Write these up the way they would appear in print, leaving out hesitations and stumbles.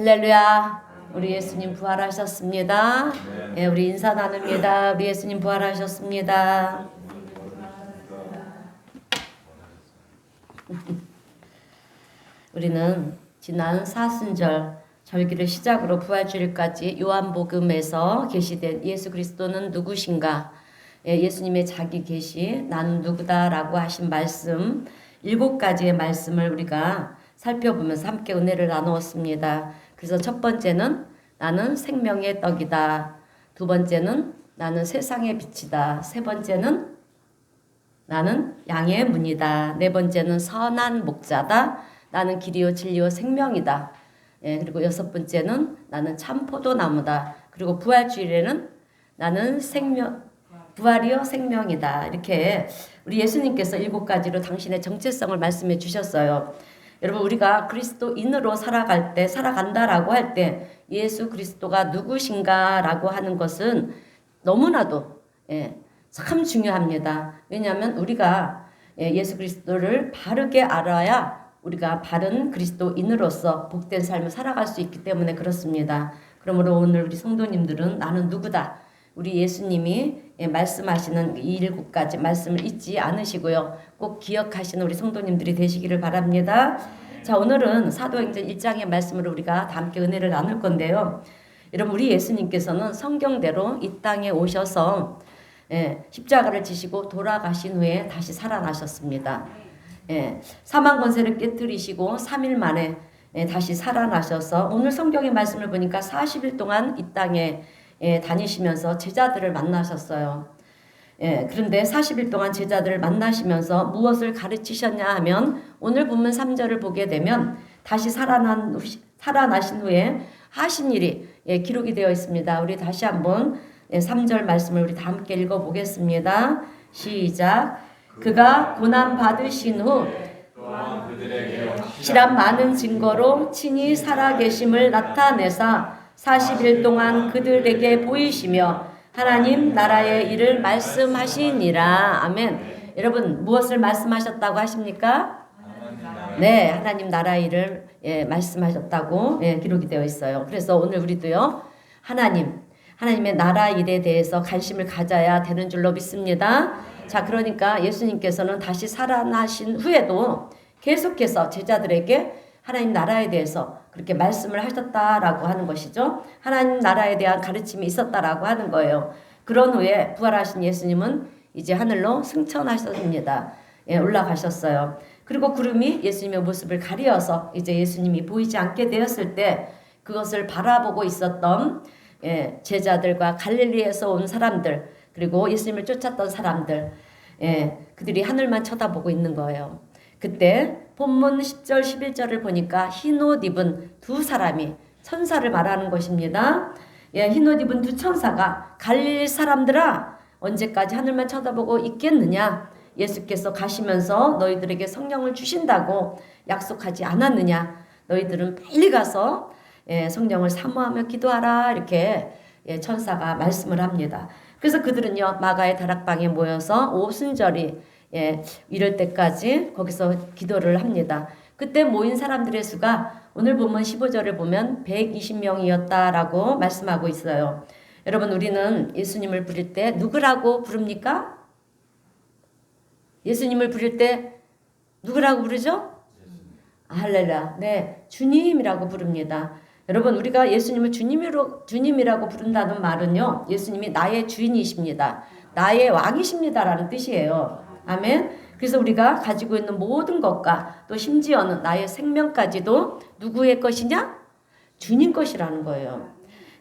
할렐루야. 우리 예수님 부활하셨습니다. 예, 우리 인사 나눕니다. 우리 예수님 부활하셨습니다. 우리는 지난 사순절 절기를 시작으로 부활주일까지 요한복음에서 계시된 예수 그리스도는 누구신가, 예수님의 자기 계시, 나는 누구다라고 하신 말씀 7가지의 말씀을 우리가 살펴보면서 함께 은혜를 나누었습니다. 그래서 첫 번째는 나는 생명의 떡이다. 두 번째는 나는 세상의 빛이다. 세 번째는 나는 양의 문이다. 네 번째는 선한 목자다. 나는 길이요 진리요 생명이다. 그리고 여섯 번째는 나는 참 포도나무다. 그리고 부활주일에는 나는 부활이요 생명이다. 이렇게 우리 예수님께서 7가지로 당신의 정체성을 말씀해 주셨어요. 여러분, 우리가 그리스도인으로 살아간다라고 할 때 예수 그리스도가 누구신가라고 하는 것은 너무나도 참 중요합니다. 왜냐하면 우리가 예수 그리스도를 바르게 알아야 우리가 바른 그리스도인으로서 복된 삶을 살아갈 수 있기 때문에 그렇습니다. 그러므로 오늘 우리 성도님들은 나는 누구다, 우리 예수님이 말씀하시는 이 7가지 말씀을 잊지 않으시고요. 꼭 기억하시는 우리 성도님들이 되시기를 바랍니다. 자, 오늘은 사도행전 1장의 말씀으로 우리가 다 함께 은혜를 나눌 건데요. 여러분, 우리 예수님께서는 성경대로 이 땅에 오셔서 십자가를 지시고 돌아가신 후에 다시 살아나셨습니다. 사망 권세를 깨뜨리시고 3일 만에 다시 살아나셔서 오늘 성경의 말씀을 보니까 40일 동안 이 땅에 다니시면서 제자들을 만나셨어요. 그런데 40일 동안 제자들을 만나시면서 무엇을 가르치셨냐 하면 오늘 본문 3절을 보게 되면 다시 살아나신 후에 하신 일이 기록이 되어 있습니다. 우리 다시 한번 3절 말씀을 우리 다 함께 읽어보겠습니다. 시작. 그가 고난 받으신 후 확실한 많은 증거로 친히 살아계심을 나타내사 40일 동안 그들에게 보이시며 하나님 나라의 일을 말씀하시니라. 아멘. 여러분, 무엇을 말씀하셨다고 하십니까? 네, 하나님 나라의 일을 말씀하셨다고 기록이 되어 있어요. 그래서 오늘 우리도요, 하나님의 나라 일에 대해서 관심을 가져야 되는 줄로 믿습니다. 자, 그러니까 예수님께서는 다시 살아나신 후에도 계속해서 제자들에게 하나님 나라에 대해서 그렇게 말씀을 하셨다라고 하는 것이죠. 하나님 나라에 대한 가르침이 있었다라고 하는 거예요. 그런 후에 부활하신 예수님은 이제 하늘로 승천하셨습니다. 올라가셨어요. 그리고 구름이 예수님의 모습을 가리어서 이제 예수님이 보이지 않게 되었을 때 그것을 바라보고 있었던 제자들과 갈릴리에서 온 사람들, 그리고 예수님을 쫓았던 사람들, 그들이 하늘만 쳐다보고 있는 거예요. 그때 본문 10절 11절을 보니까 흰옷 입은 두 사람이 천사를 말하는 것입니다. 흰옷 입은 두 천사가 갈릴리 사람들아, 언제까지 하늘만 쳐다보고 있겠느냐? 예수께서 가시면서 너희들에게 성령을 주신다고 약속하지 않았느냐? 너희들은 빨리 가서 성령을 사모하며 기도하라. 이렇게 천사가 말씀을 합니다. 그래서 그들은요, 마가의 다락방에 모여서 오순절이 이럴 때까지 거기서 기도를 합니다. 그때 모인 사람들의 수가 오늘 본문 15절을 보면 120명이었다라고 말씀하고 있어요. 여러분, 우리는 예수님을 부를 때 누구라고 부릅니까? 예수님을 부를 때 누구라고 부르죠? 할렐루야. 네, 주님이라고 부릅니다. 여러분, 우리가 예수님을 주님이라고 부른다는 말은요, 예수님이 나의 주인이십니다. 나의 왕이십니다라는 뜻이에요. 아멘. 그래서 우리가 가지고 있는 모든 것과 또 심지어는 나의 생명까지도 누구의 것이냐? 주님 것이라는 거예요.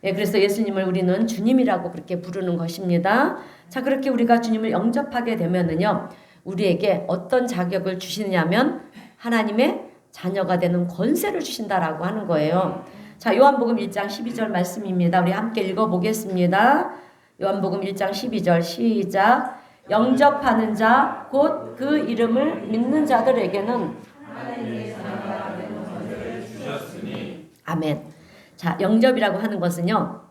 그래서 예수님을 우리는 주님이라고 그렇게 부르는 것입니다. 자, 그렇게 우리가 주님을 영접하게 되면은요, 우리에게 어떤 자격을 주시냐면 하나님의 자녀가 되는 권세를 주신다라고 하는 거예요. 자, 요한복음 1장 12절 말씀입니다. 우리 함께 읽어보겠습니다. 요한복음 1장 12절 시작. 영접하는 자 곧 그 이름을 믿는 자들에게는 아멘. 자, 영접이라고 하는 것은요,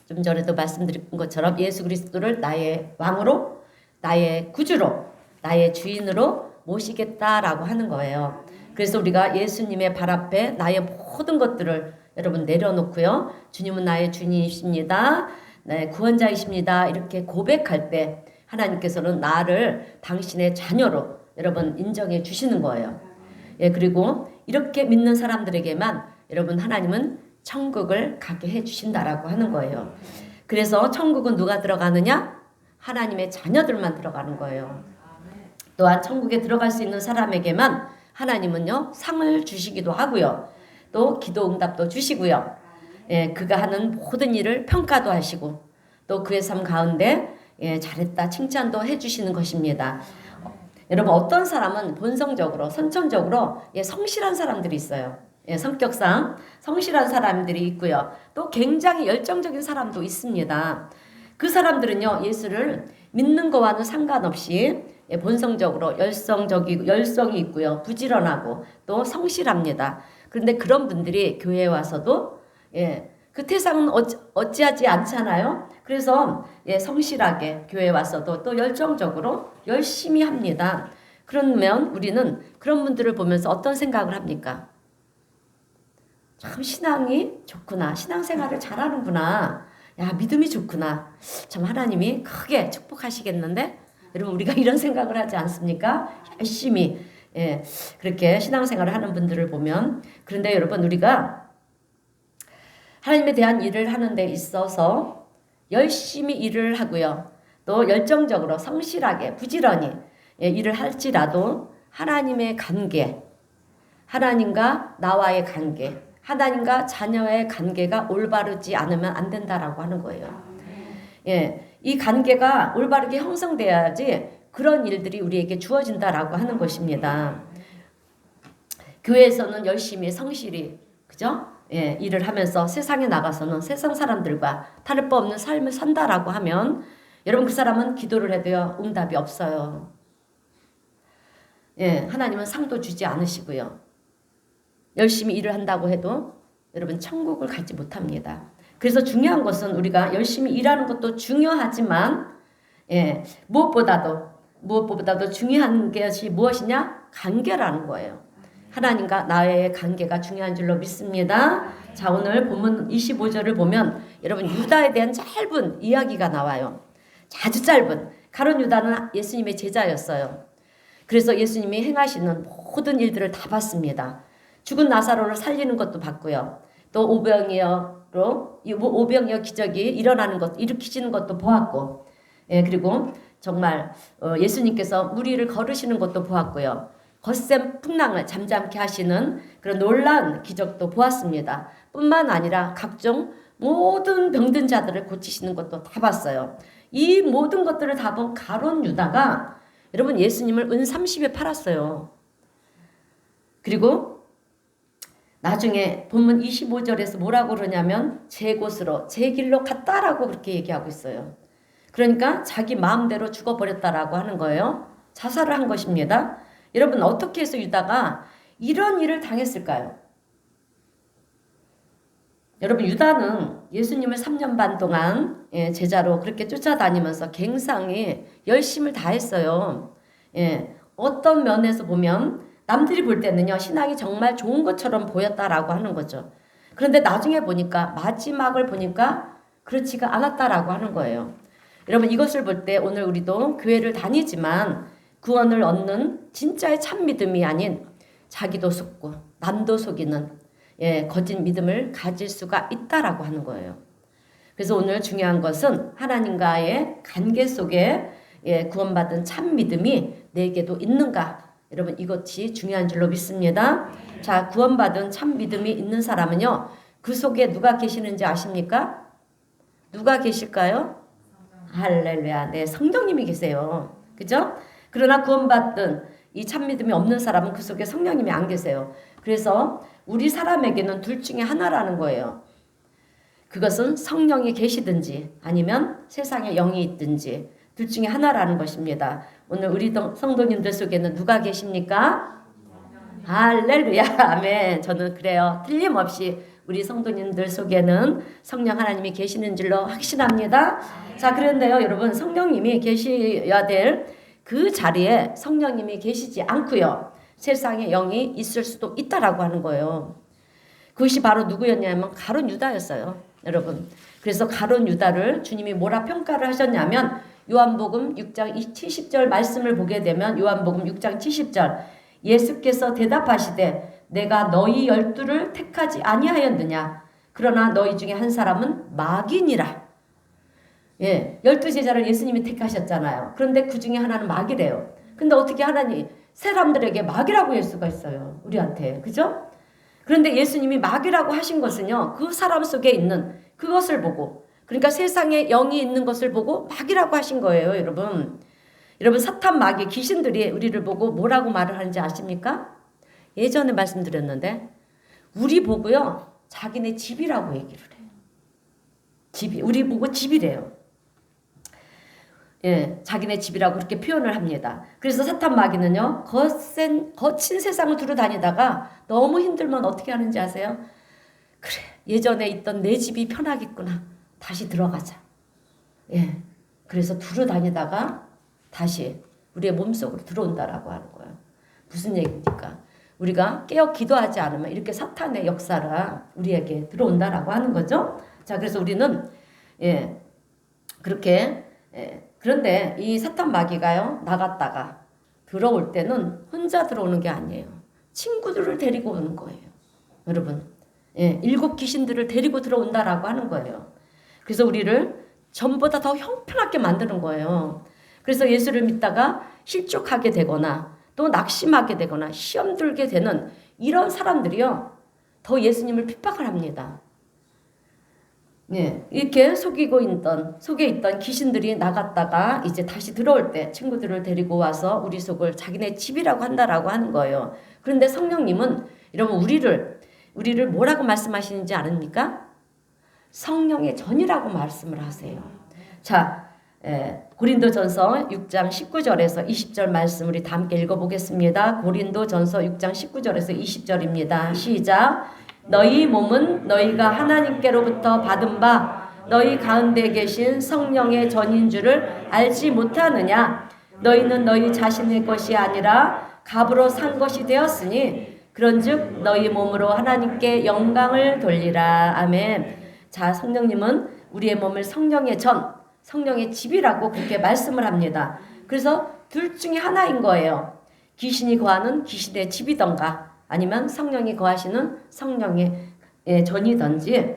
좀 전에도 말씀드린 것처럼 예수 그리스도를 나의 왕으로, 나의 구주로, 나의 주인으로 모시겠다라고 하는 거예요. 그래서 우리가 예수님의 발 앞에 나의 모든 것들을 여러분 내려놓고요. 주님은 나의 주님이십니다. 네, 구원자이십니다. 이렇게 고백할 때 하나님께서는 나를 당신의 자녀로 여러분 인정해 주시는 거예요. 예, 그리고 이렇게 믿는 사람들에게만 여러분 하나님은 천국을 가게 해 주신다라고 하는 거예요. 그래서 천국은 누가 들어가느냐? 하나님의 자녀들만 들어가는 거예요. 또한 천국에 들어갈 수 있는 사람에게만 하나님은요 상을 주시기도 하고요. 또 기도 응답도 주시고요. 예, 그가 하는 모든 일을 평가도 하시고 또 그의 삶 가운데 예, 잘했다 칭찬도 해주시는 것입니다. 여러분 어떤 사람은 본성적으로 선천적으로 예, 성실한 사람들이 있어요. 예, 성격상 성실한 사람들이 있고요. 또 굉장히 열정적인 사람도 있습니다. 그 사람들은요 예수를 믿는 거와는 상관없이 예, 본성적으로 열성이 있고요. 부지런하고 또 성실합니다. 그런데 그런 분들이 교회에 와서도 예, 그 태상은 어찌하지 않잖아요. 그래서 예, 성실하게 교회에 와서도 또 열정적으로 열심히 합니다. 그러면 우리는 그런 분들을 보면서 어떤 생각을 합니까? 참 신앙이 좋구나. 신앙생활을 잘하는구나. 야, 믿음이 좋구나. 참 하나님이 크게 축복하시겠는데? 여러분 우리가 이런 생각을 하지 않습니까? 열심히 예, 그렇게 신앙생활을 하는 분들을 보면. 그런데 여러분 우리가 하나님에 대한 일을 하는 데 있어서 열심히 일을 하고요. 또 열정적으로 성실하게 부지런히 예, 일을 할지라도 하나님의 관계, 하나님과 나와의 관계, 하나님과 자녀의 관계가 올바르지 않으면 안 된다라고 하는 거예요. 예, 이 관계가 올바르게 형성돼야지 그런 일들이 우리에게 주어진다라고 하는 것입니다. 교회에서는 열심히 성실히 그죠? 예, 일을 하면서 세상에 나가서는 세상 사람들과 다를 바 없는 삶을 산다라고 하면 여러분 그 사람은 기도를 해도요 응답이 없어요. 예, 하나님은 상도 주지 않으시고요. 열심히 일을 한다고 해도 여러분 천국을 가지 못합니다. 그래서 중요한 것은 우리가 열심히 일하는 것도 중요하지만 예, 무엇보다도 중요한 것이 무엇이냐? 관계라는 거예요. 하나님과 나의 관계가 중요한 줄로 믿습니다. 자, 오늘 본문 25절을 보면 여러분 유다에 대한 짧은 이야기가 나와요. 아주 짧은. 가룟 유다는 예수님의 제자였어요. 그래서 예수님이 행하시는 모든 일들을 다 봤습니다. 죽은 나사로를 살리는 것도 봤고요. 또 오병이어 기적이 일어나는 것, 일으키시는 것도 보았고, 예, 그리고 정말 예수님께서 무리를 걸으시는 것도 보았고요. 거센 풍랑을 잠잠케 하시는 그런 놀라운 기적도 보았습니다. 뿐만 아니라 각종 모든 병든 자들을 고치시는 것도 다 봤어요. 이 모든 것들을 다 본 가룟 유다가 여러분 예수님을 은 30에 팔았어요. 그리고 나중에 본문 25절에서 뭐라고 그러냐면 제 곳으로 제 길로 갔다라고 그렇게 얘기하고 있어요. 그러니까 자기 마음대로 죽어버렸다라고 하는 거예요. 자살을 한 것입니다. 여러분 어떻게 해서 유다가 이런 일을 당했을까요? 여러분 유다는 예수님을 3년 반 동안 예, 제자로 그렇게 쫓아다니면서 굉장히 열심을 다했어요. 예, 어떤 면에서 보면 남들이 볼 때는요 신앙이 정말 좋은 것처럼 보였다라고 하는 거죠. 그런데 나중에 보니까 마지막을 보니까 그렇지가 않았다라고 하는 거예요. 여러분 이것을 볼 때 오늘 우리도 교회를 다니지만 구원을 얻는 진짜의 참 믿음이 아닌 자기도 속고 남도 속이는 예, 거짓 믿음을 가질 수가 있다라고 하는 거예요. 그래서 오늘 중요한 것은 하나님과의 관계 속에 예, 구원받은 참 믿음이 내게도 있는가? 여러분 이것이 중요한 줄로 믿습니다. 자, 구원받은 참 믿음이 있는 사람은요. 그 속에 누가 계시는지 아십니까? 누가 계실까요? 할렐루야. 네, 성령님이 계세요. 그죠? 그러나 구원받은 이 참 믿음이 없는 사람은 그 속에 성령님이 안 계세요. 그래서 우리 사람에게는 둘 중에 하나라는 거예요. 그것은 성령이 계시든지 아니면 세상에 영이 있든지 둘 중에 하나라는 것입니다. 오늘 우리 성도님들 속에는 누가 계십니까? 할렐루야. 아멘. 저는 그래요. 틀림없이 우리 성도님들 속에는 성령 하나님이 계시는 줄로 확신합니다. 자, 그런데요, 여러분, 성령님이 계셔야 될 그 자리에 성령님이 계시지 않고요. 세상에 영이 있을 수도 있다라고 하는 거예요. 그것이 바로 누구였냐면 가룟 유다였어요. 여러분. 그래서 가룟 유다를 주님이 뭐라 평가를 하셨냐면 요한복음 6장 70절 말씀을 보게 되면 요한복음 6장 70절 예수께서 대답하시되 내가 너희 12를 택하지 아니하였느냐 그러나 너희 중에 한 사람은 마귀니라. 예, 12제자를 예수님이 택하셨잖아요. 그런데 그 중에 하나는 마귀래요. 근데 어떻게 하나님 사람들에게 마귀라고 할 수가 있어요. 우리한테. 그죠? 그런데 예수님이 마귀라고 하신 것은요. 그 사람 속에 있는 그것을 보고 그러니까 세상에 영이 있는 것을 보고 마귀라고 하신 거예요. 여러분. 여러분 사탄 마귀 귀신들이 우리를 보고 뭐라고 말을 하는지 아십니까? 예전에 말씀드렸는데 우리 보고요. 자기네 집이라고 얘기를 해요. 집이 우리 보고 집이래요. 예, 자기네 집이라고 그렇게 표현을 합니다. 그래서 사탄 마귀는요, 거친 세상을 두루 다니다가 너무 힘들면 어떻게 하는지 아세요? 그래, 예전에 있던 내 집이 편하겠구나. 다시 들어가자. 예, 그래서 두루 다니다가 다시 우리의 몸속으로 들어온다라고 하는 거예요. 무슨 얘기입니까? 우리가 깨어 기도하지 않으면 이렇게 사탄의 역사가 우리에게 들어온다라고 하는 거죠. 자, 그래서 우리는 예, 그렇게 그런데 이 사탄 마귀가요 나갔다가 들어올 때는 혼자 들어오는 게 아니에요. 친구들을 데리고 오는 거예요. 여러분, 예, 7 귀신들을 데리고 들어온다라고 하는 거예요. 그래서 우리를 전보다 더 형편없게 만드는 거예요. 그래서 예수를 믿다가 실족하게 되거나 또 낙심하게 되거나 시험 들게 되는 이런 사람들이요 더 예수님을 핍박을 합니다. 네, 이렇게 속에 있던 귀신들이 나갔다가 이제 다시 들어올 때 친구들을 데리고 와서 우리 속을 자기네 집이라고 한다라고 하는 거예요. 그런데 성령님은 여러분 우리를 뭐라고 말씀하시는지 아십니까? 성령의 전이라고 말씀을 하세요. 자, 고린도전서 6장 19절에서 20절 말씀 우리 다 함께 읽어보겠습니다. 고린도전서 6장 19절에서 20절입니다. 시작. 너희 몸은 너희가 하나님께로부터 받은 바 너희 가운데 계신 성령의 전인 줄을 알지 못하느냐? 너희는 너희 자신의 것이 아니라 값으로 산 것이 되었으니 그런즉 너희 몸으로 하나님께 영광을 돌리라. 아멘. 자, 성령님은 우리의 몸을 성령의 전, 성령의 집이라고 그렇게 말씀을 합니다. 그래서 둘 중에 하나인 거예요. 귀신이 거하는 귀신의 집이던가 아니면 성령이 거하시는 성령의 전이든지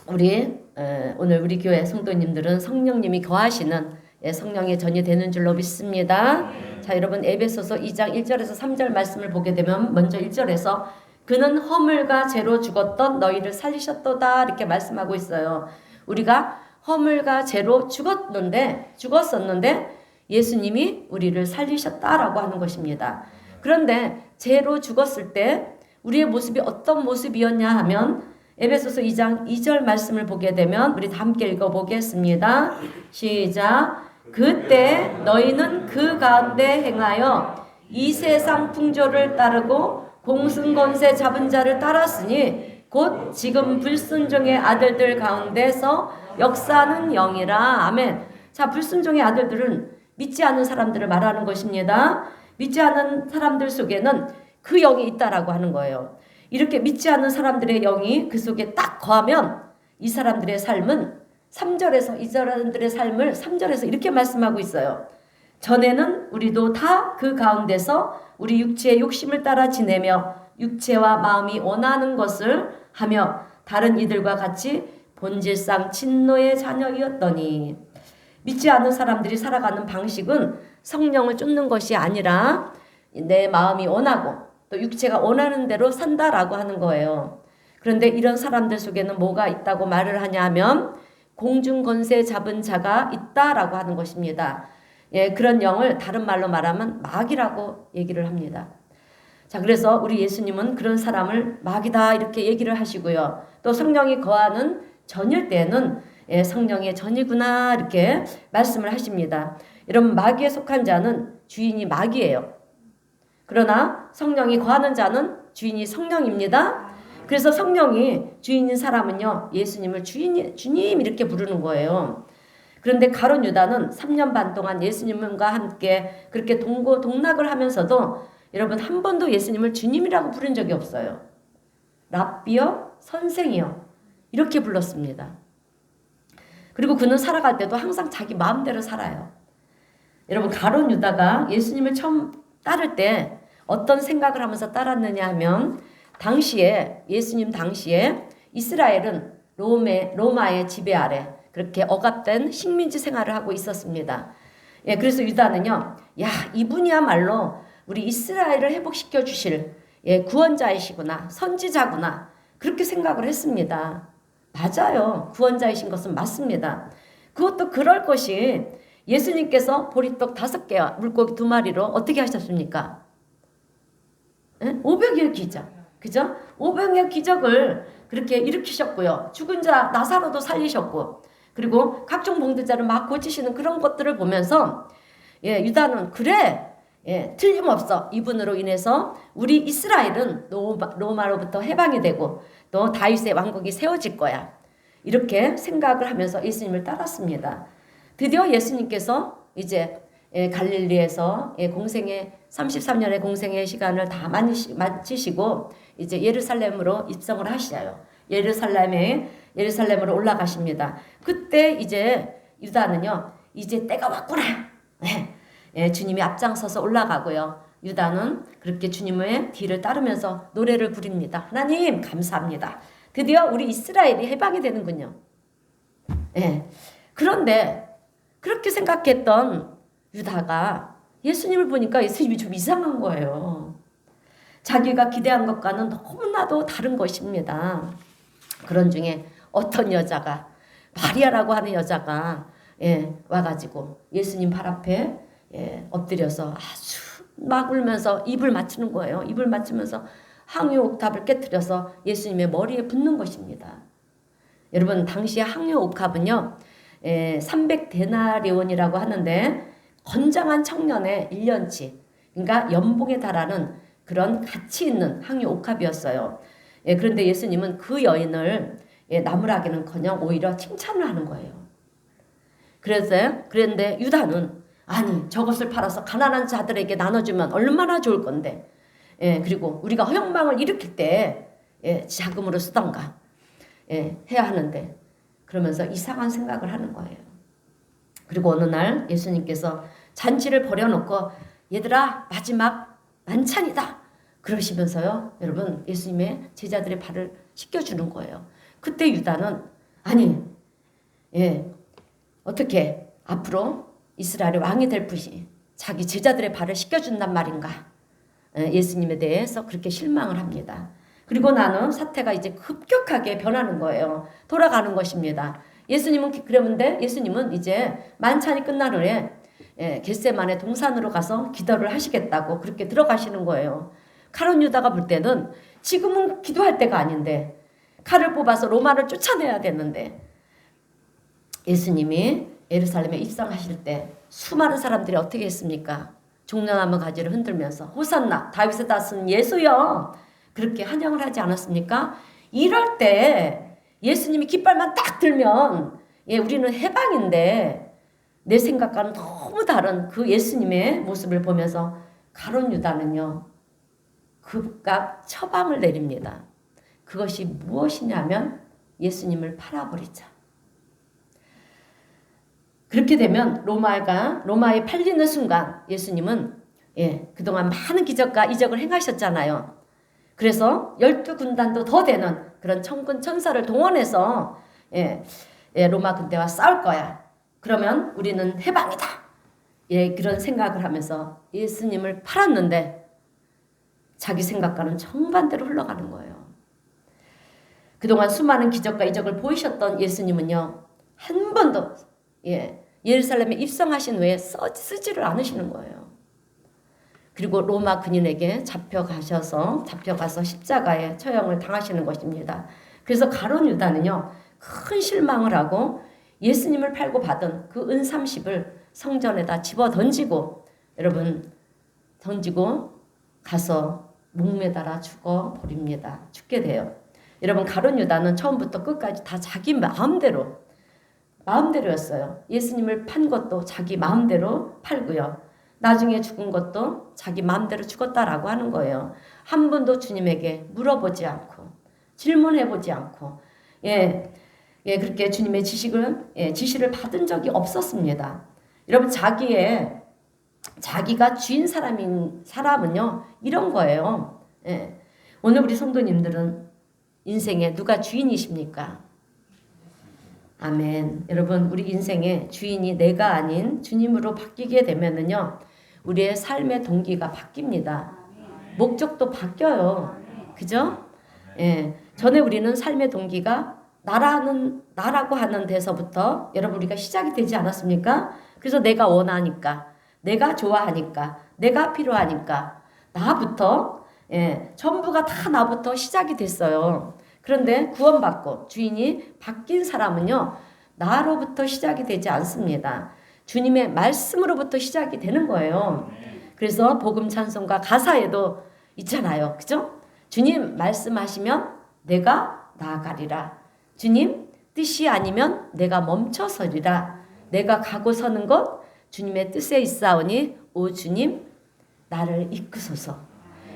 오늘 우리 교회 성도님들은 성령님이 거하시는 성령의 전이 되는 줄로 믿습니다. 자, 여러분 에베소서 2장 1절에서 3절 말씀을 보게 되면 먼저 1절에서 그는 허물과 죄로 죽었던 너희를 살리셨도다 이렇게 말씀하고 있어요. 우리가 허물과 죄로 죽었었는데 예수님이 우리를 살리셨다라고 하는 것입니다. 그런데 죄로 죽었을 때 우리의 모습이 어떤 모습이었냐 하면 에베소서 2장 2절 말씀을 보게 되면 우리 다 함께 읽어보겠습니다. 시작. 그때 너희는 그 가운데 행하여 이 세상 풍조를 따르고 공승권세 잡은 자를 따랐으니 곧 지금 불순종의 아들들 가운데서 역사하는 영이라. 아멘. 자, 불순종의 아들들은 믿지 않는 사람들을 말하는 것입니다. 믿지 않는 사람들 속에는 그 영이 있다라고 하는 거예요. 이렇게 믿지 않는 사람들의 영이 그 속에 딱 거하면 이 사람들의 삶은 3절에서 이 사람들의 삶을 3절에서 이렇게 말씀하고 있어요. 전에는 우리도 다 그 가운데서 우리 육체의 욕심을 따라 지내며 육체와 마음이 원하는 것을 하며 다른 이들과 같이 본질상 진노의 자녀이었더니 믿지 않는 사람들이 살아가는 방식은 성령을 쫓는 것이 아니라 내 마음이 원하고 또 육체가 원하는 대로 산다라고 하는 거예요. 그런데 이런 사람들 속에는 뭐가 있다고 말을 하냐 하면 공중권세 잡은 자가 있다라고 하는 것입니다. 예, 그런 영을 다른 말로 말하면 마귀라고 얘기를 합니다. 자, 그래서 우리 예수님은 그런 사람을 마귀다 이렇게 얘기를 하시고요. 또 성령이 거하는 전일 때는 성령의 전이구나 이렇게 말씀을 하십니다. 여러분 마귀에 속한 자는 주인이 마귀예요. 그러나 성령이 거하는 자는 주인이 성령입니다. 그래서 성령이 주인인 사람은요 예수님을 주님 이렇게 부르는 거예요. 그런데 가룟 유다는 3년 반 동안 예수님과 함께 그렇게 동고동락을 하면서도 여러분 한 번도 예수님을 주님이라고 부른 적이 없어요. 랍비여 선생이여 이렇게 불렀습니다. 그리고 그는 살아갈 때도 항상 자기 마음대로 살아요. 여러분 가룟 유다가 예수님을 처음 따를 때 어떤 생각을 하면서 따랐느냐 하면 예수님 당시에 이스라엘은 로마의 지배 아래 그렇게 억압된 식민지 생활을 하고 있었습니다. 예, 그래서 유다는요, 야, 이분이야말로 우리 이스라엘을 회복시켜 주실 구원자이시구나, 선지자구나, 그렇게 생각을 했습니다. 맞아요. 구원자이신 것은 맞습니다. 그것도 그럴 것이 예수님께서 보리떡 5개와 물고기 2마리로 어떻게 하셨습니까? 500일 기적. 그죠? 500일 기적을 그렇게 일으키셨고요. 죽은 자 나사로도 살리셨고, 그리고 각종 병들자를 막 고치시는 그런 것들을 보면서, 유다는 그래, 틀림없어. 이분으로 인해서 우리 이스라엘은 로마로부터 해방이 되고 또 다윗의 왕국이 세워질 거야. 이렇게 생각을 하면서 예수님을 따랐습니다. 드디어 예수님께서 이제 갈릴리에서 33년의 공생의 시간을 다 마치시고 이제 예루살렘으로 입성을 하시어요. 예루살렘으로 올라가십니다. 그때 이제 유다는요, 이제 때가 왔구나. 주님이 앞장서서 올라가고요. 유다는 그렇게 주님의 뒤를 따르면서 노래를 부릅니다. 하나님 감사합니다. 드디어 우리 이스라엘이 해방이 되는군요. 그런데 그렇게 생각했던 유다가 예수님을 보니까 예수님이 좀 이상한 거예요. 자기가 기대한 것과는 너무나도 다른 것입니다. 그런 중에 어떤 여자가, 마리아라고 하는 여자가 와가지고 예수님 발 앞에 엎드려서 아주 막 울면서 입을 맞추는 거예요. 입을 맞추면서 항요 옥탑을 깨뜨려서 예수님의 머리에 붓는 것입니다. 여러분 당시 항요 옥탑은요 300데나리온이라고 하는데 건장한 청년의 1년치, 그러니까 연봉에 달하는 그런 가치 있는 항요 옥탑이었어요. 그런데 예수님은 그 여인을 나무라기는커녕 오히려 칭찬을 하는 거예요. 그런데 유다는 아니 저것을 팔아서 가난한 자들에게 나눠주면 얼마나 좋을 건데, 그리고 우리가 허영망을 일으킬 때 자금으로 쓰던가 해야 하는데, 그러면서 이상한 생각을 하는 거예요. 그리고 어느 날 예수님께서 잔치를 벌여놓고 얘들아 마지막 만찬이다 그러시면서요, 여러분 예수님의 제자들의 발을 씻겨주는 거예요. 그때 유다는 아니 어떻게 앞으로 이스라엘의 왕이 될 분이 자기 제자들의 발을 씻겨준단 말인가. 예수님에 대해서 그렇게 실망을 합니다. 그리고 나는 사태가 이제 급격하게 변하는 거예요. 돌아가는 것입니다. 그러는데 예수님은 이제 만찬이 끝난 후에 겟세마네 동산으로 가서 기도를 하시겠다고 그렇게 들어가시는 거예요. 가룟 유다가 볼 때는 지금은 기도할 때가 아닌데, 칼을 뽑아서 로마를 쫓아내야 되는데, 예수님이 예루살렘에 입성하실 때 수많은 사람들이 어떻게 했습니까? 종려나무 가지를 흔들면서 호산나 다윗의 다스는 예수여 그렇게 환영을 하지 않았습니까? 이럴 때 예수님이 깃발만 딱 들면 우리는 해방인데, 내 생각과는 너무 다른 그 예수님의 모습을 보면서 가룟 유다는요 급각 처방을 내립니다. 그것이 무엇이냐면 예수님을 팔아버리자. 그렇게 되면 로마에 팔리는 순간 예수님은 그동안 많은 기적과 이적을 행하셨잖아요. 그래서 12군단도 더 되는 그런 천군 천사를 동원해서 로마 군대와 싸울 거야. 그러면 우리는 해방이다. 그런 생각을 하면서 예수님을 팔았는데 자기 생각과는 정반대로 흘러가는 거예요. 그동안 수많은 기적과 이적을 보이셨던 예수님은요 한 번도 예루살렘에 입성하신 후에 쓰지를 않으시는 거예요. 그리고 로마 군인에게 잡혀가서 십자가에 처형을 당하시는 것입니다. 그래서 가룟 유다는요 큰 실망을 하고 예수님을 팔고 받은 그 은 30을 성전에다 집어 던지고 가서 목매달아 죽게 돼요. 여러분 가룟 유다는 처음부터 끝까지 다 자기 마음대로였어요. 예수님을 판 것도 자기 마음대로 팔고요. 나중에 죽은 것도 자기 마음대로 죽었다라고 하는 거예요. 한 번도 주님에게 물어보지 않고 질문해보지 않고 그렇게 주님의 지시를 받은 적이 없었습니다. 여러분 자기가 주인 사람은요 이런 거예요. 오늘 우리 성도님들은 인생에 누가 주인이십니까? 아멘. 여러분 우리 인생의 주인이 내가 아닌 주님으로 바뀌게 되면은요 우리의 삶의 동기가 바뀝니다. 목적도 바뀌어요. 그죠? 전에 우리는 삶의 동기가 나라고 하는 데서부터 여러분 우리가 시작이 되지 않았습니까? 그래서 내가 원하니까, 내가 좋아하니까, 내가 필요하니까 나부터 전부가 다 나부터 시작이 됐어요. 그런데 구원받고 주인이 바뀐 사람은요 나로부터 시작이 되지 않습니다. 주님의 말씀으로부터 시작이 되는 거예요. 그래서 복음 찬송가 가사에도 있잖아요. 그죠? 주님 말씀하시면 내가 나아가리라. 주님 뜻이 아니면 내가 멈춰서리라. 내가 가고 서는 것 주님의 뜻에 있사오니 오 주님 나를 이끄소서.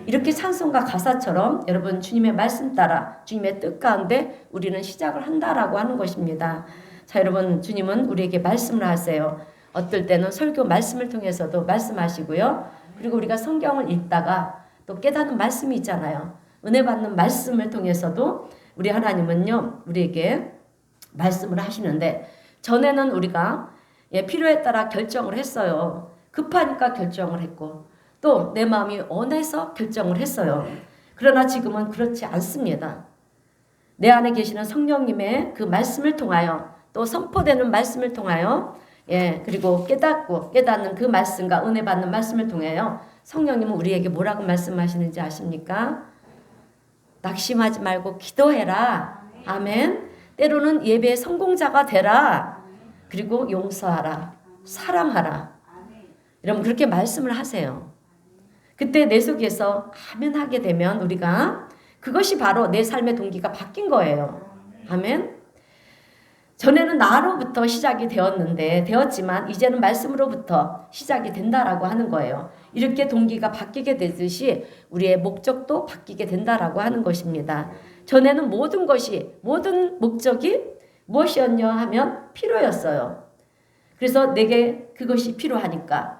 이렇게 찬송가 가사처럼 여러분 주님의 말씀 따라 주님의 뜻 가운데 우리는 시작을 한다라고 하는 것입니다. 자 여러분 주님은 우리에게 말씀을 하세요. 어떨 때는 설교 말씀을 통해서도 말씀하시고요. 그리고 우리가 성경을 읽다가 또 깨닫는 말씀이 있잖아요. 은혜 받는 말씀을 통해서도 우리 하나님은요 우리에게 말씀을 하시는데 전에는 우리가 필요에 따라 결정을 했어요. 급하니까 결정을 했고 또 내 마음이 원해서 결정을 했어요. 그러나 지금은 그렇지 않습니다. 내 안에 계시는 성령님의 그 말씀을 통하여 또 선포되는 말씀을 통하여 그리고 깨닫는 그 말씀과 은혜 받는 말씀을 통하여 성령님은 우리에게 뭐라고 말씀하시는지 아십니까? 낙심하지 말고 기도해라. 아멘. 때로는 예배의 성공자가 되라. 그리고 용서하라. 사랑하라. 여러분 그렇게 말씀을 하세요. 그때 내 속에서 아멘 하게 되면 우리가 그것이 바로 내 삶의 동기가 바뀐 거예요. 아멘. 전에는 나로부터 시작이 되었지만 이제는 말씀으로부터 시작이 된다라고 하는 거예요. 이렇게 동기가 바뀌게 되듯이 우리의 목적도 바뀌게 된다라고 하는 것입니다. 전에는 모든 목적이 무엇이었냐 하면 필요였어요. 그래서 내게 그것이 필요하니까,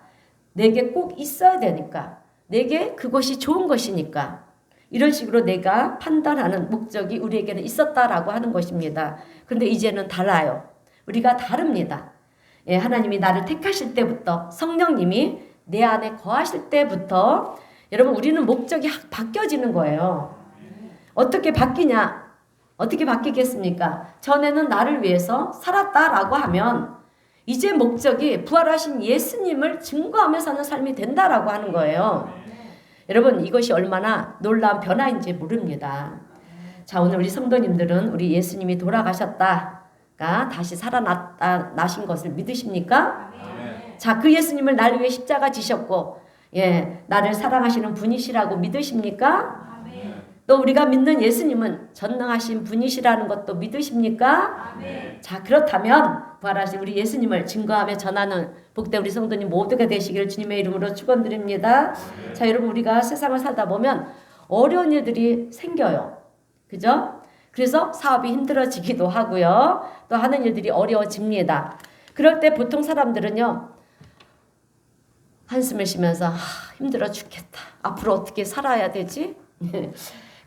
내게 꼭 있어야 되니까, 내게 그것이 좋은 것이니까 이런 식으로 내가 판단하는 목적이 우리에게는 있었다라고 하는 것입니다. 그런데 이제는 달라요. 우리가 다릅니다. 하나님이 나를 택하실 때부터 성령님이 내 안에 거하실 때부터 여러분 우리는 목적이 바뀌어지는 거예요. 어떻게 바뀌냐? 어떻게 바뀌겠습니까? 전에는 나를 위해서 살았다라고 하면 이제 목적이 부활하신 예수님을 증거하며 사는 삶이 된다라고 하는 거예요. 여러분 이것이 얼마나 놀라운 변화인지 모릅니다. 자 오늘 우리 성도님들은 우리 예수님이 돌아가셨다가 다시 살아나신 것을 믿으십니까? 자 그 예수님을 나를 위해 십자가 지셨고 나를 사랑하시는 분이시라고 믿으십니까? 또 우리가 믿는 예수님은 전능하신 분이시라는 것도 믿으십니까? 자 그렇다면 부활하신 우리 예수님을 증거하며 전하는 복된 우리 성도님 모두가 되시기를 주님의 이름으로 축원드립니다. 자 여러분 우리가 세상을 살다 보면 어려운 일들이 생겨요. 그죠? 그래서 사업이 힘들어지기도 하고요. 또 하는 일들이 어려워집니다. 그럴 때 보통 사람들은요. 한숨을 쉬면서 힘들어 죽겠다. 앞으로 어떻게 살아야 되지?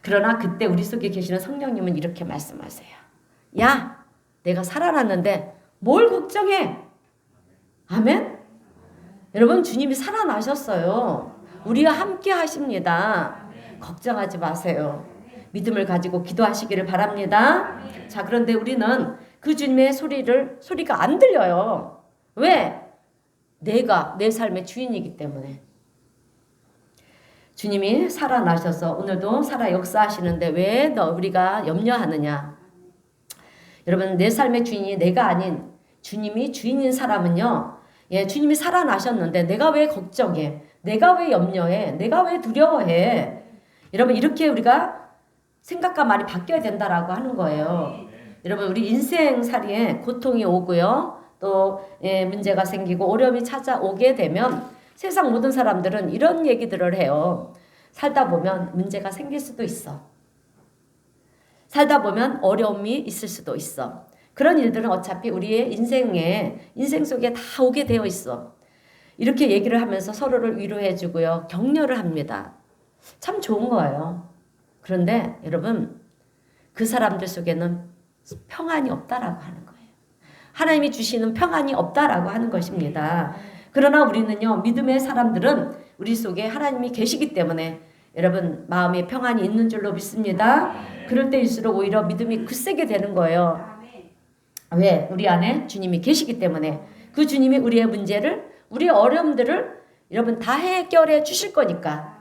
그러나 그때 우리 속에 계시는 성령님은 이렇게 말씀하세요. 야, 내가 살아났는데 뭘 걱정해? 아멘? 여러분 주님이 살아나셨어요. 우리와 함께 하십니다. 걱정하지 마세요. 믿음을 가지고 기도하시기를 바랍니다. 자 그런데 우리는 그 주님의 소리가 안 들려요. 왜? 내가 내 삶의 주인이기 때문에. 주님이 살아나셔서 오늘도 살아 역사하시는데 왜 우리가 염려하느냐? 여러분 내 삶의 주인이 내가 아닌 주님이 주인인 사람은요. 주님이 살아나셨는데 내가 왜 걱정해? 내가 왜 염려해? 내가 왜 두려워해? 여러분 이렇게 우리가 생각과 말이 바뀌어야 된다라고 하는 거예요. 여러분 우리 인생살이에 고통이 오고요. 또 문제가 생기고 어려움이 찾아오게 되면 세상 모든 사람들은 이런 얘기들을 해요. 살다 보면 문제가 생길 수도 있어. 살다 보면 어려움이 있을 수도 있어. 그런 일들은 어차피 우리의 인생 속에 다 오게 되어 있어. 이렇게 얘기를 하면서 서로를 위로해주고요. 격려를 합니다. 참 좋은 거예요. 그런데 여러분, 그 사람들 속에는 평안이 없다라고 하는 거예요. 하나님이 주시는 평안이 없다라고 하는 것입니다. 그러나 우리는요, 믿음의 사람들은 우리 속에 하나님이 계시기 때문에 여러분 마음에 평안이 있는 줄로 믿습니다. 그럴 때일수록 오히려 믿음이 굳세게 되는 거예요. 왜? 우리 안에 주님이 계시기 때문에 그 주님이 우리의 문제를, 우리의 어려움들을 여러분 다 해결해 주실 거니까.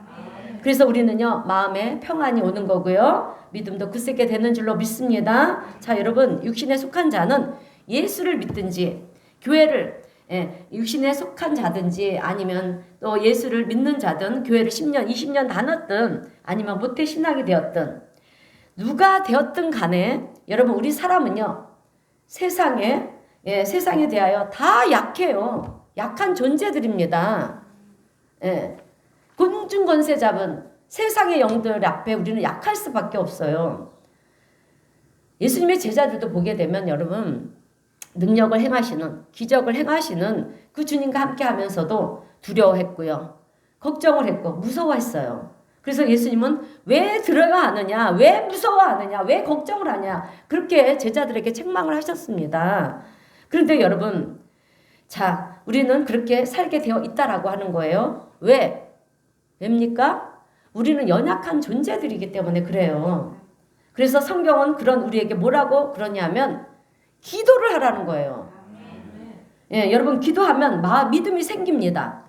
그래서 우리는요 마음에 평안이 오는 거고요. 믿음도 굳세게 되는 줄로 믿습니다. 자, 여러분, 육신에 속한 자는 예수를 믿든지 교회를 육신에 속한 자든지 아니면 또 예수를 믿는 자든 교회를 10년 20년 다녔든 아니면 모태신앙이 되었든 누가 되었든 간에 여러분 우리 사람은요 세상에 대하여 다 약해요. 약한 존재들입니다. 곤충권세 잡은 세상의 영들 앞에 우리는 약할 수밖에 없어요. 예수님의 제자들도 보게 되면 여러분 능력을 행하시는, 기적을 행하시는 그 주님과 함께 하면서도 두려워했고요. 걱정을 했고 무서워했어요. 그래서 예수님은 왜 두려워하느냐, 왜 무서워하느냐, 왜 걱정을 하냐, 그렇게 제자들에게 책망을 하셨습니다. 그런데 여러분, 자, 우리는 그렇게 살게 되어 있다라고 하는 거예요. 왜입니까? 우리는 연약한 존재들이기 때문에 그래요. 그래서 성경은 그런 우리에게 뭐라고 그러냐면 기도를 하라는 거예요. 여러분 기도하면 믿음이 생깁니다.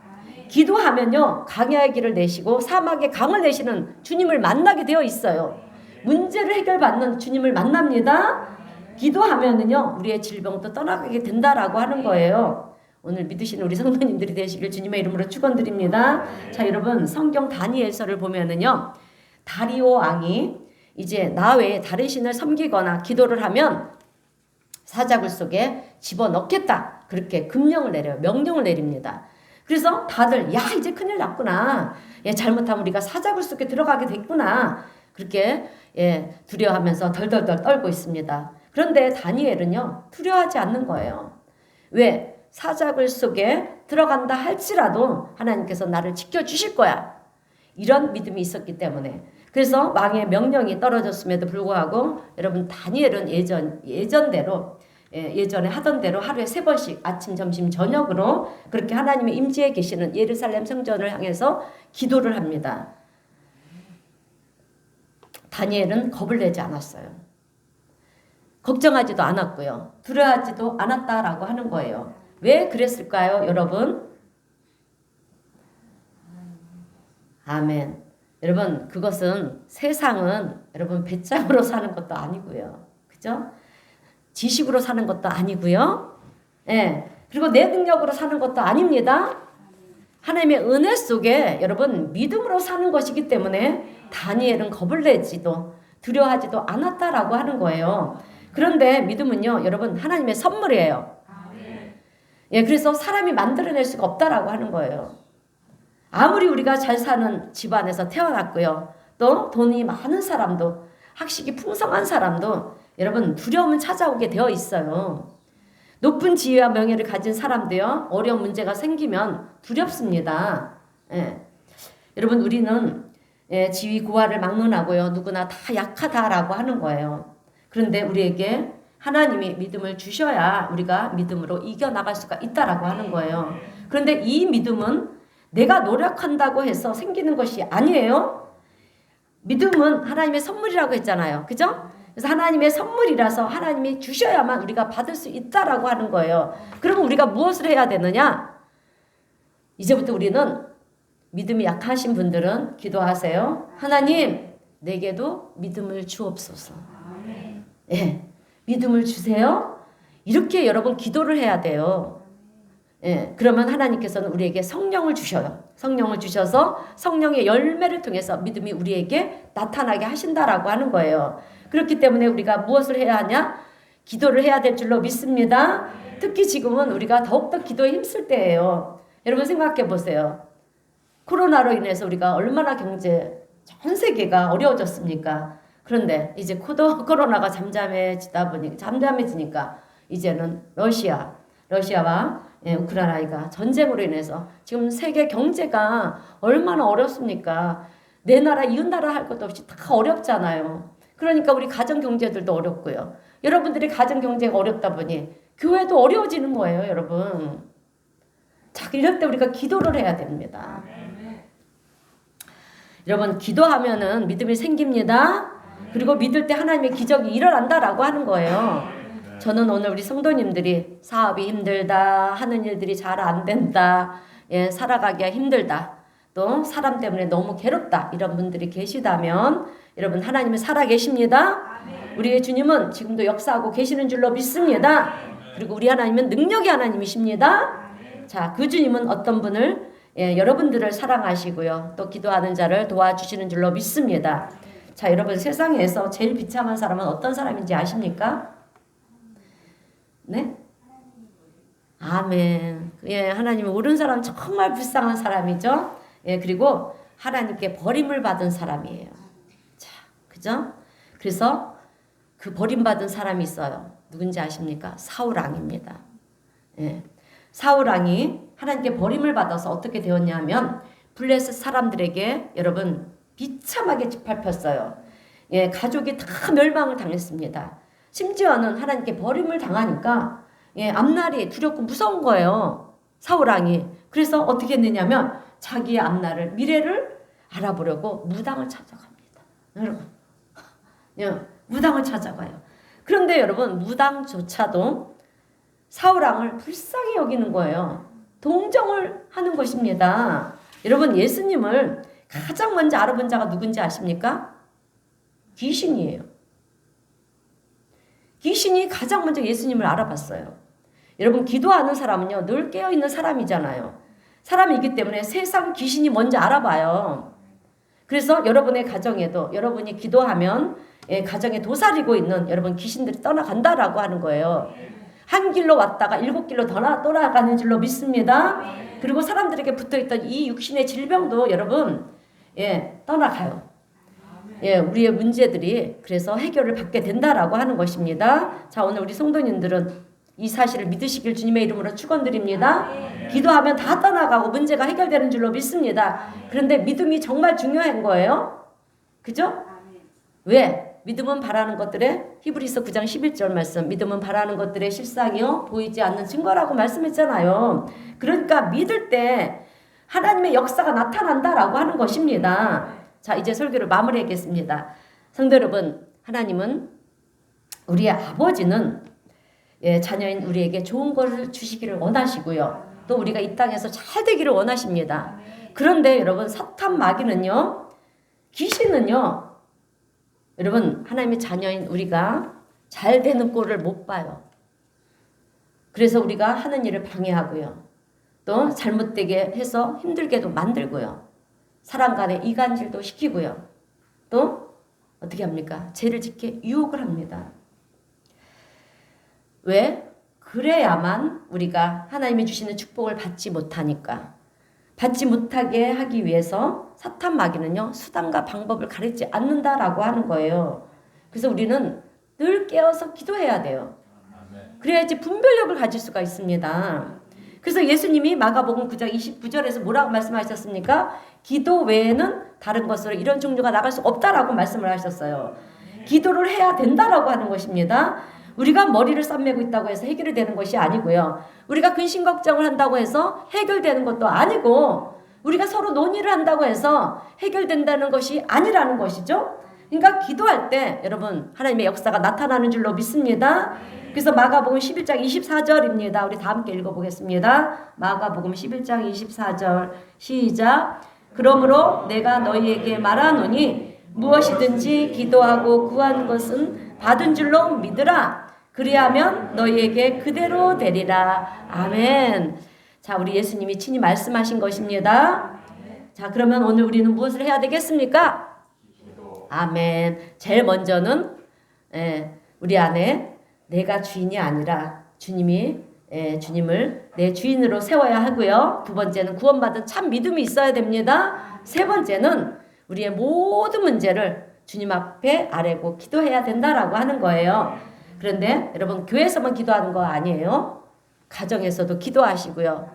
기도하면요 강야의 길을 내시고 사막의 강을 내시는 주님을 만나게 되어 있어요. 문제를 해결받는 주님을 만납니다. 기도하면은요 우리의 질병도 떠나가게 된다라고 하는 거예요. 오늘 믿으시는 우리 성도님들이 되시길 주님의 이름으로 축원드립니다. 자, 여러분 성경 다니엘서를 보면은요 다리오 왕이 이제 나 외에 다른 신을 섬기거나 기도를 하면 사자굴 속에 집어넣겠다. 그렇게 금령을 내려요. 명령을 내립니다. 그래서 다들 이제 큰일 났구나. 잘못하면 우리가 사자굴 속에 들어가게 됐구나. 그렇게 두려워하면서 덜덜덜 떨고 있습니다. 그런데 다니엘은요. 두려워하지 않는 거예요. 왜? 사자굴 속에 들어간다 할지라도 하나님께서 나를 지켜주실 거야. 이런 믿음이 있었기 때문에. 그래서 왕의 명령이 떨어졌음에도 불구하고 여러분 다니엘은 예전에 하던 대로 하루에 3번씩 아침, 점심, 저녁으로 그렇게 하나님의 임재에 계시는 예루살렘 성전을 향해서 기도를 합니다. 다니엘은 겁을 내지 않았어요. 걱정하지도 않았고요. 두려워하지도 않았다라고 하는 거예요. 왜 그랬을까요, 여러분? 아멘. 여러분, 그것은 세상은 여러분 배짱으로 사는 것도 아니고요. 그죠? 지식으로 사는 것도 아니고요. 그리고 내 능력으로 사는 것도 아닙니다. 하나님의 은혜 속에 여러분 믿음으로 사는 것이기 때문에 다니엘은 겁을 내지도 두려워하지도 않았다라고 하는 거예요. 그런데 믿음은요, 여러분 하나님의 선물이에요. 그래서 사람이 만들어낼 수가 없다라고 하는 거예요. 아무리 우리가 잘 사는 집안에서 태어났고요. 또 돈이 많은 사람도, 학식이 풍성한 사람도 여러분 두려움은 찾아오게 되어 있어요. 높은 지위와 명예를 가진 사람도요. 어려운 문제가 생기면 두렵습니다. 여러분 우리는 지위 고하를 막론하고요. 누구나 다 약하다라고 하는 거예요. 그런데 우리에게 하나님이 믿음을 주셔야 우리가 믿음으로 이겨나갈 수가 있다라고 하는 거예요. 그런데 이 믿음은 내가 노력한다고 해서 생기는 것이 아니에요. 믿음은 하나님의 선물이라고 했잖아요. 그죠? 그래서 하나님의 선물이라서 하나님이 주셔야만 우리가 받을 수 있다라고 하는 거예요. 그럼 우리가 무엇을 해야 되느냐? 이제부터 우리는 믿음이 약하신 분들은 기도하세요. 하나님, 내게도 믿음을 주옵소서. 믿음을 주세요. 이렇게 여러분 기도를 해야 돼요. 그러면 하나님께서는 우리에게 성령을 주셔요. 성령을 주셔서 성령의 열매를 통해서 믿음이 우리에게 나타나게 하신다라고 하는 거예요. 그렇기 때문에 우리가 무엇을 해야 하냐? 기도를 해야 될 줄로 믿습니다. 특히 지금은 우리가 더욱더 기도에 힘쓸 때예요. 여러분 생각해 보세요. 코로나로 인해서 우리가 얼마나 전 세계가 어려워졌습니까? 그런데 이제 코로나가 잠잠해지니까 이제는 러시아와 우크라이나가 전쟁으로 인해서 지금 세계 경제가 얼마나 어렵습니까? 내 나라, 이웃 나라 할 것도 없이 다 어렵잖아요. 그러니까 우리 가정 경제들도 어렵고요. 여러분들이 가정 경제가 어렵다 보니 교회도 어려워지는 거예요, 여러분. 자, 이럴 때 우리가 기도를 해야 됩니다. 여러분, 기도하면은 믿음이 생깁니다. 그리고 믿을 때 하나님의 기적이 일어난다라고 하는 거예요. 저는 오늘 우리 성도님들이 사업이 힘들다, 하는 일들이 잘 안 된다, 살아가기가 힘들다, 또 사람 때문에 너무 괴롭다, 이런 분들이 계시다면 여러분, 하나님은 살아 계십니다. 우리의 주님은 지금도 역사하고 계시는 줄로 믿습니다. 그리고 우리 하나님은 능력의 하나님이십니다. 자, 그 주님은 어떤 분을 여러분들을 사랑하시고요, 또 기도하는 자를 도와주시는 줄로 믿습니다. 자, 여러분, 세상에서 제일 비참한 사람은 어떤 사람인지 아십니까? 네? 아멘. 하나님이 옳은 사람 정말 불쌍한 사람이죠. 그리고 하나님께 버림을 받은 사람이에요. 자, 그죠? 그래서 그 버림받은 사람이 있어요. 누군지 아십니까? 사울 왕입니다. 사울 왕이 하나님께 버림을 받아서 어떻게 되었냐면 블레셋 사람들에게 여러분 비참하게 짓밟혔어요. 가족이 다 멸망을 당했습니다. 심지어는 하나님께 버림을 당하니까 앞날이 두렵고 무서운 거예요. 사울 왕이. 그래서 어떻게 했느냐면 자기의 앞날을, 미래를 알아보려고 무당을 찾아갑니다. 여러분, 무당을 찾아가요. 그런데 여러분, 무당조차도 사울 왕을 불쌍히 여기는 거예요. 동정을 하는 것입니다. 여러분, 예수님을 가장 먼저 알아본 자가 누군지 아십니까? 귀신이에요. 귀신이 가장 먼저 예수님을 알아봤어요. 여러분, 기도하는 사람은요, 늘 깨어있는 사람이잖아요. 사람이기 때문에 세상 귀신이 먼저 알아봐요. 그래서 여러분의 가정에도 여러분이 기도하면 가정에 도사리고 있는 여러분 귀신들이 떠나간다라고 하는 거예요. 한 길로 왔다가 7길로 돌아가는 줄로 믿습니다. 그리고 사람들에게 붙어있던 이 육신의 질병도 여러분 떠나가요. 우리의 문제들이 그래서 해결을 받게 된다라고 하는 것입니다. 자, 오늘 우리 성도님들은 이 사실을 믿으시길 주님의 이름으로 축원드립니다. 기도하면 다 떠나가고 문제가 해결되는 줄로 믿습니다. 그런데 믿음이 정말 중요한 거예요. 그죠? 왜? 믿음은 바라는 것들의, 히브리서 9장 11절 말씀, 믿음은 바라는 것들의 실상이요 보이지 않는 증거라고 말씀했잖아요. 그러니까 믿을 때 하나님의 역사가 나타난다라고 하는 것입니다. 자, 이제 설교를 마무리하겠습니다. 성도 여러분, 하나님은, 우리의 아버지는 자녀인 우리에게 좋은 것을 주시기를 원하시고요, 또 우리가 이 땅에서 잘 되기를 원하십니다. 그런데 여러분, 사탄 마귀는요, 귀신은요, 여러분, 하나님의 자녀인 우리가 잘 되는 꼴을 못 봐요. 그래서 우리가 하는 일을 방해하고요, 또 잘못되게 해서 힘들게도 만들고요, 사람 간에 이간질도 시키고요, 또 어떻게 합니까? 죄를 짓게 유혹을 합니다. 왜? 그래야만 우리가 하나님이 주시는 축복을 받지 못하니까. 받지 못하게 하기 위해서 사탄 마귀는요, 수단과 방법을 가리지 않는다라고 하는 거예요. 그래서 우리는 늘 깨어서 기도해야 돼요. 그래야지 분별력을 가질 수가 있습니다. 그래서 예수님이 마가복음 9장 29절에서 뭐라고 말씀하셨습니까? 기도 외에는 다른 것으로 이런 종류가 나갈 수 없다라고 말씀을 하셨어요. 기도를 해야 된다라고 하는 것입니다. 우리가 머리를 싸매고 있다고 해서 해결이 되는 것이 아니고요, 우리가 근심 걱정을 한다고 해서 해결되는 것도 아니고, 우리가 서로 논의를 한다고 해서 해결된다는 것이 아니라는 것이죠. 그러니까 기도할 때 여러분, 하나님의 역사가 나타나는 줄로 믿습니다. 그래서 마가복음 11장 24절입니다. 우리 다 함께 읽어보겠습니다. 마가복음 11장 24절 시작. 그러므로 내가 너희에게 말하노니 무엇이든지 기도하고 구한 것은 받은 줄로 믿으라. 그리하면 너희에게 그대로 되리라. 아멘. 자, 우리 예수님이 친히 말씀하신 것입니다. 자, 그러면 오늘 우리는 무엇을 해야 되겠습니까? 아멘. 제일 먼저는 우리 안에 내가 주인이 아니라 주님을 내 주인으로 세워야 하고요. 두 번째는 구원받은 참 믿음이 있어야 됩니다. 세 번째는 우리의 모든 문제를 주님 앞에 아뢰고 기도해야 된다라고 하는 거예요. 그런데 여러분 교회에서만 기도하는 거 아니에요. 가정에서도 기도하시고요.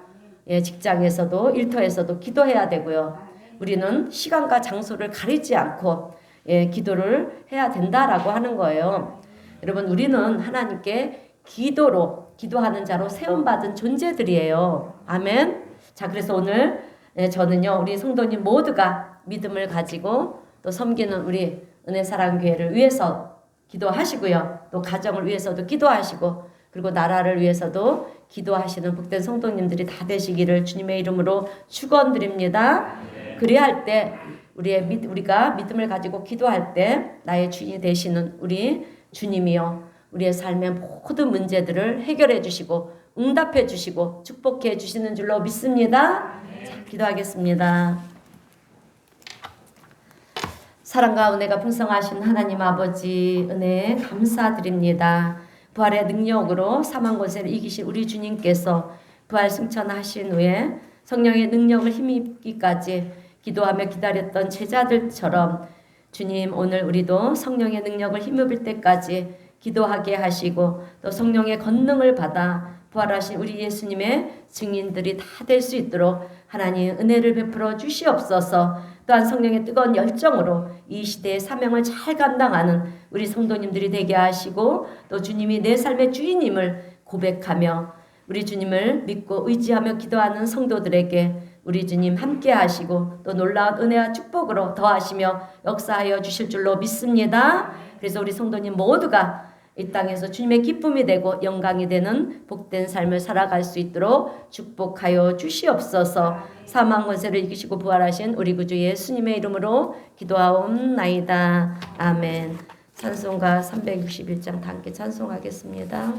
예, 직장에서도 일터에서도 기도해야 되고요. 우리는 시간과 장소를 가리지 않고 예, 기도를 해야 된다라고 하는 거예요. 여러분 우리는 하나님께 기도로 기도하는 자로 세움받은 존재들이에요. 아멘. 자, 그래서 오늘 예, 저는요 우리 성도님 모두가 믿음을 가지고 또 섬기는 우리 은혜사랑교회를 위해서 기도하시고요. 또 가정을 위해서도 기도하시고 그리고 나라를 위해서도 기도하시는 복된 성도님들이 다 되시기를 주님의 이름으로 축원드립니다. 그리할 때 우리가 믿음을 가지고 기도할 때 나의 주인이 되시는 우리 주님이요 우리의 삶의 모든 문제들을 해결해 주시고 응답해 주시고 축복해 주시는 줄로 믿습니다. 자, 기도하겠습니다. 사랑과 은혜가 풍성하신 하나님 아버지 은혜 감사드립니다. 부활의 능력으로 사망 권세를 이기신 우리 주님께서 부활 승천하신 후에 성령의 능력을 힘입기까지 기도하며 기다렸던 제자들처럼 주님 오늘 우리도 성령의 능력을 힘입을 때까지 기도하게 하시고 또 성령의 권능을 받아 부활하신 우리 예수님의 증인들이 다 될 수 있도록 하나님 은혜를 베풀어 주시옵소서. 또한 성령의 뜨거운 열정으로 이 시대의 사명을 잘 감당하는 우리 성도님들이 되게 하시고 또 주님이 내 삶의 주인임을 고백하며 우리 주님을 믿고 의지하며 기도하는 성도들에게 우리 주님 함께 하시고 또 놀라운 은혜와 축복으로 더하시며 역사하여 주실 줄로 믿습니다. 그래서 우리 성도님 모두가 이 땅에서 주님의 기쁨이 되고 영광이 되는 복된 삶을 살아갈 수 있도록 축복하여 주시옵소서. 사망 권세를 이기시고 부활하신 우리 구주 예수님의 이름으로 기도하옵나이다. 아멘. 찬송가 361장 다 함께 찬송하겠습니다.